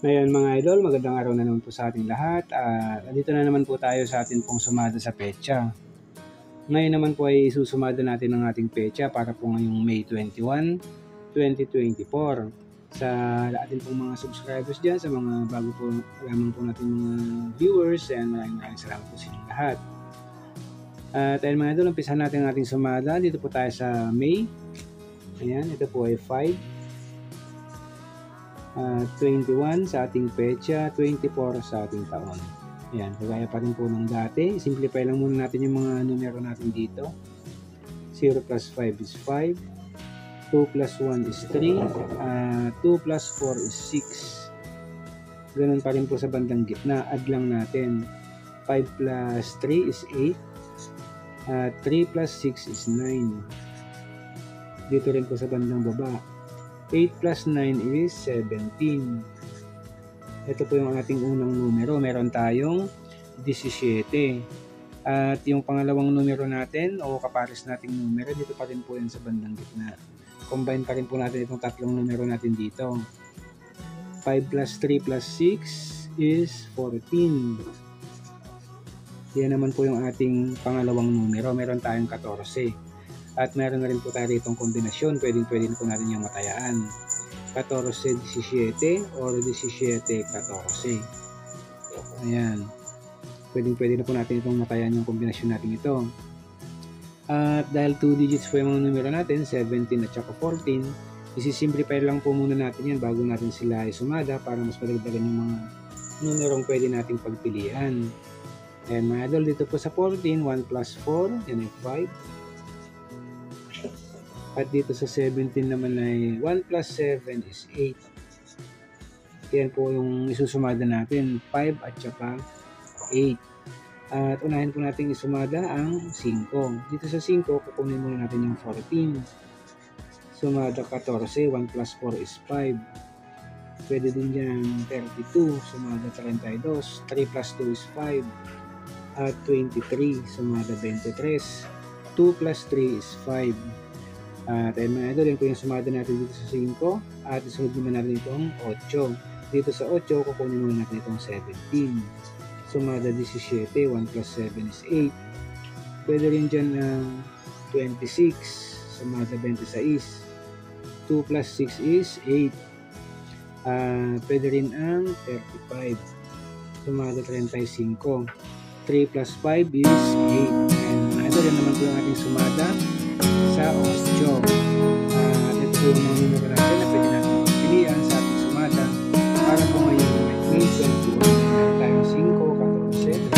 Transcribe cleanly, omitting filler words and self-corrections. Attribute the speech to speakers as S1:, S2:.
S1: Ngayon mga idol, magandang araw na naman po sa ating lahat. Nandito na naman po tayo sa atin pong sumada sa petsa. Ngayon naman po ay isusumada natin ang ating petsa para po ngayong May 21, 2024. Sa ating pong mga subscribers dyan, sa mga bago po lamang po natin mga viewers, and maraming salamat po sa inyong lahat. Dahil mga idol, umpisahan natin ang ating sumada. Dito po tayo sa May. Ayan, ito po ay 5. 21 sa ating petsa, 24 sa ating taon. Ayan, kagaya pa rin po ng dati. Simplify lang muna natin yung mga numero natin dito. 0 plus 5 is 5. 2 plus 1 is 3. 2 plus 4 is 6. Ganun pa rin po sa bandang gitna. Add lang natin. 5 plus 3 is 8. 3 plus 6 is 9. Dito rin po sa bandang baba. 8 plus 9 is 17. Ito po yung ating unang numero. Meron tayong 17. At yung pangalawang numero natin o kapares nating numero, dito pa rin po yan sa bandang gitna. Combine pa rin po natin itong tatlong numero natin dito. 5 plus 3 plus 6 is 14. Yan naman po yung ating pangalawang numero. Meron tayong 14. At meron na rin po tayo itong kombinasyon. Pwede na po natin yung matayaan. 14-17 or 17-14. Ayan. Pwede na po natin itong matayaan yung kombinasyon natin ito. At dahil 2 digits po yung mga numero natin, 17 at saka 14, isi-simplify lang po muna natin yan bago natin sila isumada para mas madagdagan yung mga numerong pwede nating pagpilian. Ayan mga idol, dito po sa 14, 1 plus 4, yan ay 5. At dito sa 17 naman ay 1 plus 7 is 8. Yan po yung isusumada natin, 5 at saka 8. At unahin po natin isumada ang 5. Dito sa 5, kukunin muna natin yung 14. Sumada 14, 1 plus 4 is 5. Pwede din dyan 32, sumada 32. 3 plus 2 is 5. At 23, sumada 23. 2 plus 3 is 5. At mga idol, yan po yung sumada natin dito sa 5. At isunod naman natin itong 8. Dito sa 8, kukunin muna natin itong 17. Sumada 17, 1 plus 7 is 8. Pwede rin dyan ng 26. Sumada 26. 2 plus 6 is 8. Pwede rin ang 35. Sumada 35. 3 plus 5 is 8. And mga idol, yan naman po yung ating sumada sa 8. Ito po yung mga numero natin na pwede natin pilihan sa ating sumada para po ngayon May 21. Meron tayong 5, 14, 17.